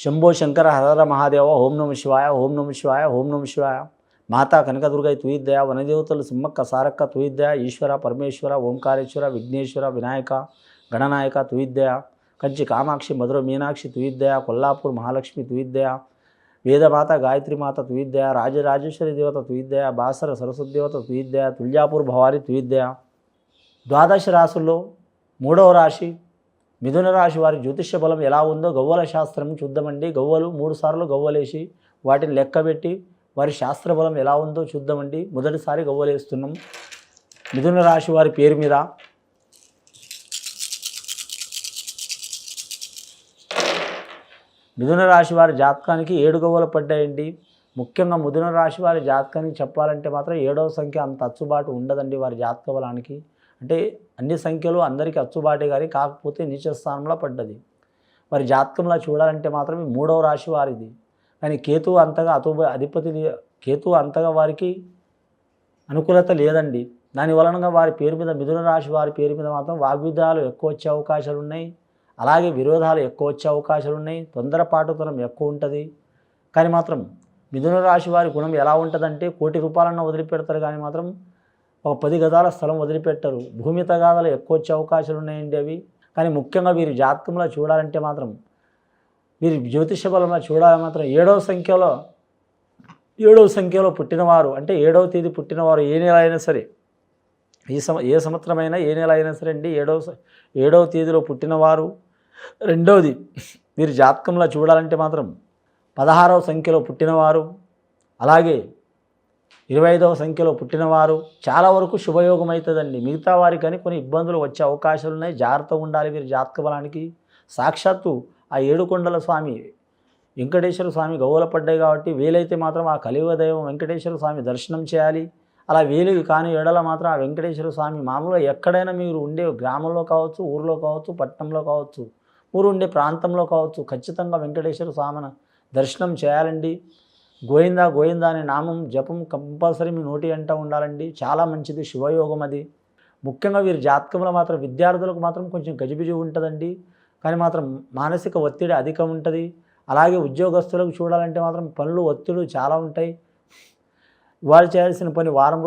శంభో శంకర హర మహాదేవ ఓం నమ శివాయ ఓం నమ శివాయ ఓం నమ శివాయ. మాతా కనకదుర్గై తుయిద్దయ వనదేవతలు సిమ్మక్క సారక్క తుయిద్దయ ఈశ్వర పరమేశ్వర ఓంకారేశ్వర విఘ్నేశ్వర వినాయక గణనాయక తుయిద్దయ కంచి కామాక్షి మధుర మీనాక్షి తుయిద్దయ కొల్లాపూర్ మహాలక్ష్మి తుయిద్దయ వేదమాత గాయత్రీమాత తుయిద్దయ రాజరాజేశ్వరి దేవత తుయిద్దయ బాసర సరస్వతి దేవత తుయిద్దయ తుల్యాపూర్ భవారి తుయిద్దయ. ద్వాదశ రాశుల్లో 3వ రాశి మిథున రాశి వారి జ్యోతిష్య బలం ఎలా ఉందో గవ్వల శాస్త్రం చూద్దామండి. గవ్వలు 3 సార్లు గవ్వలేసి వాటిని లెక్కబెట్టి వారి శాస్త్ర బలం ఎలా ఉందో చూద్దామండి. మొదటిసారి గవ్వలేస్తున్నాం మిథున రాశి వారి పేరు మీద. మిథున రాశి వారి జాతకానికి 7 గవ్వలు పడ్డాయండి. ముఖ్యంగా మిథున రాశి వారి జాతకానికి చెప్పాలంటే మాత్రం 7వ సంఖ్య అంత అచ్చుబాటు ఉండదండి వారి జాతక బలానికి. అంటే అన్ని సంఖ్యలు అందరికీ అచ్చుబాటే కానీ కాకపోతే నీచ స్థానంలో పడ్డది. వారి జాతకంలో చూడాలంటే మాత్రం 3వ రాశి వారిది. కానీ కేతువు అంతగా అధిపతి కేతువు అంతగా వారికి అనుకూలత లేదండి. దాని వలనగా వారి పేరు మీద మిథున రాశి వారి పేరు మీద మాత్రం వాగ్విధాలు ఎక్కువ వచ్చే అవకాశాలు ఉన్నాయి. అలాగే విరోధాలు ఎక్కువ వచ్చే అవకాశాలు ఉన్నాయి. తొందరపాటుతనం ఎక్కువ ఉంటుంది. కానీ మాత్రం మిథున రాశి వారి గుణం ఎలా ఉంటుందంటే కోటి రూపాయలన్న వదిలిపెడతారు కానీ మాత్రం ఒక 10 గజాల స్థలం వదిలిపెట్టరు. భూమి తగాదాలు ఎక్కువ వచ్చే అవకాశాలు ఉన్నాయండి అవి. కానీ ముఖ్యంగా వీరి జాతకంలో చూడాలంటే మాత్రం వీరి జ్యోతిష బలంలో చూడాలి మాత్రం 7వ సంఖ్యలో పుట్టినవారు అంటే 7వ తేదీ పుట్టినవారు ఏ నెల అయినా సరే ఏ సంవత్సరమైనా ఏ నెల అయినా సరే అండి 7వ తేదీలో పుట్టినవారు. రెండవది వీరి జాతకంలో చూడాలంటే మాత్రం 16వ సంఖ్యలో పుట్టినవారు అలాగే 25వ సంఖ్యలో పుట్టినవారు చాలా వరకు శుభయోగం అవుతుందండి. మిగతా వారికి కానీ కొన్ని ఇబ్బందులు వచ్చే అవకాశాలు ఉన్నాయి. జాగ్రత్తగా ఉండాలి వీరి జాతక బలానికి. సాక్షాత్తు ఆ ఏడుకొండల స్వామి వెంకటేశ్వర స్వామి గవ్వల పడ్డాయి కాబట్టి వీలైతే మాత్రం ఆ కలియుగ దైవం వెంకటేశ్వర స్వామి దర్శనం చేయాలి. అలా వీలు కానీ ఎడల మాత్రం ఆ వెంకటేశ్వర స్వామి మామూలుగా ఎక్కడైనా మీరు ఉండే గ్రామంలో కావచ్చు, ఊరిలో కావచ్చు, పట్టణంలో కావచ్చు, ఊరు ఉండే ప్రాంతంలో కావచ్చు, ఖచ్చితంగా వెంకటేశ్వర స్వామిని దర్శనం చేయాలండి. గోయిందా గోయిందా అనే నామం జపం కంపల్సరీ మీ నోటి అంటూ ఉండాలండి. చాలా మంచిది, శుభయోగం అది. ముఖ్యంగా వీరి జాతకంలో మాత్రం విద్యార్థులకు మాత్రం కొంచెం గజిబిజి ఉంటుందండి. కానీ మాత్రం మానసిక ఒత్తిడి అధికం ఉంటుంది. అలాగే ఉద్యోగస్తులకు చూడాలంటే మాత్రం పనులు ఒత్తిడి చాలా ఉంటాయి. ఇవాళ చేయాల్సిన పని వారం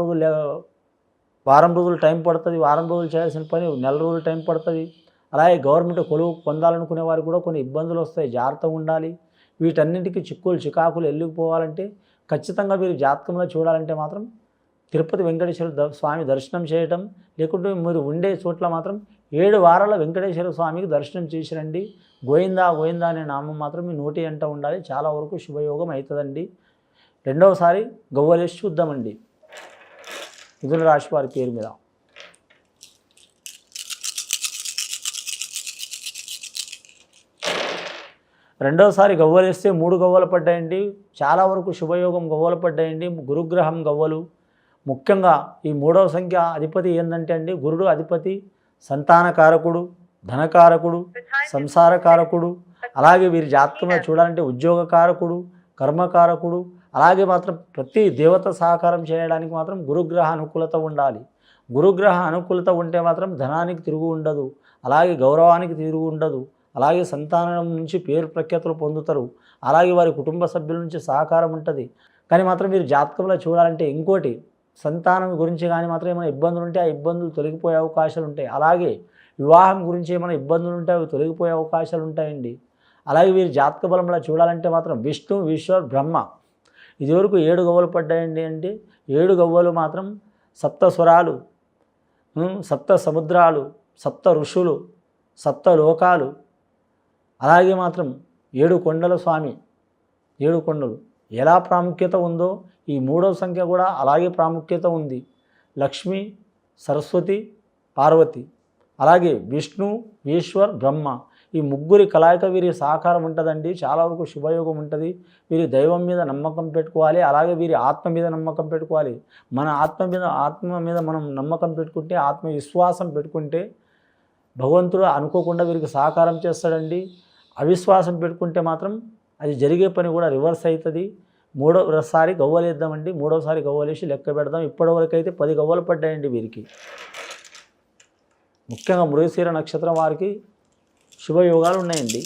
రోజులు టైం పడుతుంది. వారం రోజులు చేయాల్సిన పని నెల రోజులు టైం పడుతుంది. అలాగే గవర్నమెంట్ కొలువు పొందాలనుకునే వారికి కూడా కొన్ని ఇబ్బందులు వస్తాయి. జాగ్రత్తగా ఉండాలి. వీటన్నింటికి చికాకులు వెళ్ళిపోవాలంటే ఖచ్చితంగా మీరు జాతకంలో చూడాలంటే మాత్రం తిరుపతి వెంకటేశ్వర స్వామి దర్శనం చేయటం, లేకుంటే మీరు ఉండే చోట్ల మాత్రం 7 వారాల వెంకటేశ్వర స్వామికి దర్శనం చేసి రండి. గోయిందా గోయిందా అనే నామం మాత్రం మీ నోటి అంట ఉండాలి. చాలా వరకు శుభయోగం అవుతుందండి. రెండవసారి గవ్వలేసి చూద్దామండి మిథున రాశి వారి పేరు మీద. రెండవసారి గవ్వలేస్తే 3 గవ్వలు పడ్డాయండి. చాలా వరకు శుభయోగం గవ్వలు పడ్డాయండి. గురుగ్రహం గవ్వలు. ముఖ్యంగా ఈ 3వ సంఖ్య అధిపతి ఏంటంటే అండి గురుడు అధిపతి సంతానకారకుడు, ధనకారకుడు, సంసారకారకుడు. అలాగే వీరి జాతకంలో చూడాలంటే ఉద్యోగకారకుడు, కర్మకారకుడు. అలాగే మాత్రం ప్రతి దేవత సహకారం చేయడానికి మాత్రం గురుగ్రహ అనుకూలత ఉండాలి. గురుగ్రహ అనుకూలత ఉంటే మాత్రం ధనానికి తిరుగు ఉండదు. అలాగే గౌరవానికి తిరుగు ఉండదు. అలాగే సంతానం నుంచి పేరు ప్రఖ్యాతులు పొందుతారు. అలాగే వారి కుటుంబ సభ్యుల నుంచి సహకారం ఉంటుంది. కానీ మాత్రం మీరు జాతకంలో చూడాలంటే ఇంకోటి సంతానం గురించి కానీ మాత్రం ఏమైనా ఇబ్బందులు ఉంటే ఆ ఇబ్బందులు తొలగిపోయే అవకాశాలు ఉంటాయి. అలాగే వివాహం గురించి ఏమైనా ఇబ్బందులు ఉంటే అవి తొలగిపోయే అవకాశాలు ఉంటాయండి. అలాగే వీరి జాతక బలంలో చూడాలంటే మాత్రం విష్ణు, ఈశ్వర్, బ్రహ్మ ఇదివరకు 7 గవ్వలు పడ్డాయండి. అంటే 7 గవ్వలు మాత్రం 7 స్వరాలు, 7 సముద్రాలు, 7 ఋషులు, 7 లోకాలు. అలాగే మాత్రం 7 కొండల స్వామి, 7 కొండలు ఎలా ప్రాముఖ్యత ఉందో ఈ 3వ సంఖ్య కూడా అలాగే ప్రాముఖ్యత ఉంది. లక్ష్మి, సరస్వతి, పార్వతి, అలాగే విష్ణు, ఈశ్వర్, బ్రహ్మ ఈ ముగ్గురి కలయిక వీరి సహకారం ఉంటుందండి. చాలా వరకు శుభయోగం ఉంటుంది. వీరి దైవం మీద నమ్మకం పెట్టుకోవాలి. అలాగే వీరి ఆత్మ మీద నమ్మకం పెట్టుకోవాలి. మన ఆత్మ మీద మనం నమ్మకం పెట్టుకుంటే, ఆత్మవిశ్వాసం పెట్టుకుంటే భగవంతుడు అనుకోకుండా వీరికి సహకారం చేస్తాడండి. అవిశ్వాసం పెట్టుకుంటే మాత్రం అది జరిగే పని కూడా రివర్స్ అవుతుంది. 3వసారి గవ్వలేద్దామండి. 3వసారి గవ్వలేసి లెక్క పెడదాం. ఇప్పటివరకు అయితే 10 గవ్వలు పడ్డాయండి వీరికి. ముఖ్యంగా మృగశిర నక్షత్రం వారికి శుభయోగాలు ఉన్నాయండి.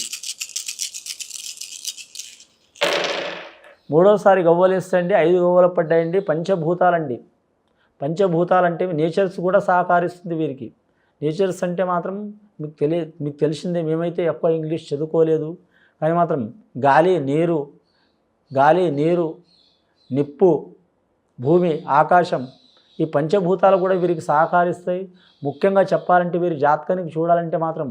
మూడోసారి గవ్వలేస్తే అండి 5 గవ్వలు పడ్డాయండి. పంచభూతాలండి. పంచభూతాలంటే నేచర్స్ కూడా సహకరిస్తుంది వీరికి. నేచర్స్ అంటే మాత్రం మీకు తెలిసిందే. మేమైతే ఎక్కువ ఇంగ్లీష్ చదువుకోలేదు, కానీ మాత్రం గాలి, నీరు, నిప్పు, భూమి, ఆకాశం, ఈ పంచభూతాలు కూడా వీరికి సహకరిస్తాయి. ముఖ్యంగా చెప్పాలంటే వీరి జాతకానికి చూడాలంటే మాత్రం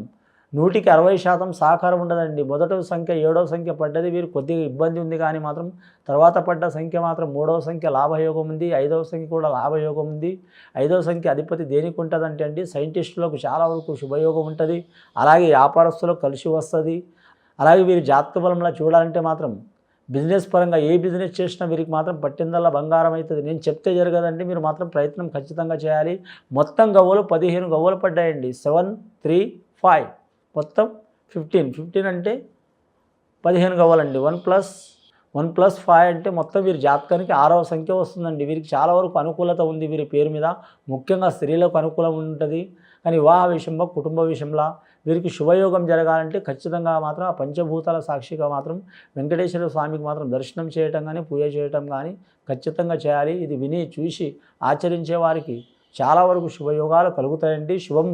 100కి 60% సహకారం ఉండదండి. మొదటి సంఖ్య 7వ సంఖ్య పడ్డది వీరు కొద్దిగా ఇబ్బంది ఉంది, కానీ మాత్రం తర్వాత పడ్డ సంఖ్య మాత్రం 3వ సంఖ్య లాభయోగం ఉంది. 5వ సంఖ్య కూడా లాభయోగం ఉంది. 5వ సంఖ్య అధిపతి దేనికి ఉంటుందంటే అండి, సైంటిస్టులకు చాలా వరకు శుభయోగం ఉంటుంది. అలాగే వ్యాపారస్తులకు కలిసి వస్తుంది. అలాగే వీరి జాతక బలంలో చూడాలంటే మాత్రం బిజినెస్ పరంగా ఏ బిజినెస్ చేసినా వీరికి మాత్రం పట్టిందల్లా బంగారం అవుతుంది. నేను చెప్తే జరగదండి, మీరు మాత్రం ప్రయత్నం ఖచ్చితంగా చేయాలి. మొత్తం గవ్వలు 15 గవ్వలు పడ్డాయండి. 7, 3, 5 మొత్తం 15 అంటే 15 గవ్వలండి. 1+1+5 అంటే మొత్తం వీరి జాతకానికి 6వ సంఖ్య వస్తుందండి. వీరికి చాలా వరకు అనుకూలత ఉంది వీరి పేరు మీద. ముఖ్యంగా స్త్రీలకు అనుకూలం ఉంటుంది. కానీ వివాహ విషయంలో, కుటుంబ విషయంలో వీరికి శుభయోగం జరగాలంటే ఖచ్చితంగా మాత్రం ఆ పంచభూతాల సాక్షిగా మాత్రం వెంకటేశ్వర స్వామికి మాత్రం దర్శనం చేయటం కానీ, పూజ చేయటం కానీ ఖచ్చితంగా చేయాలి. ఇది విని చూసి ఆచరించే వారికి చాలా వరకు శుభయోగాలు కలుగుతాయండి. శుభం.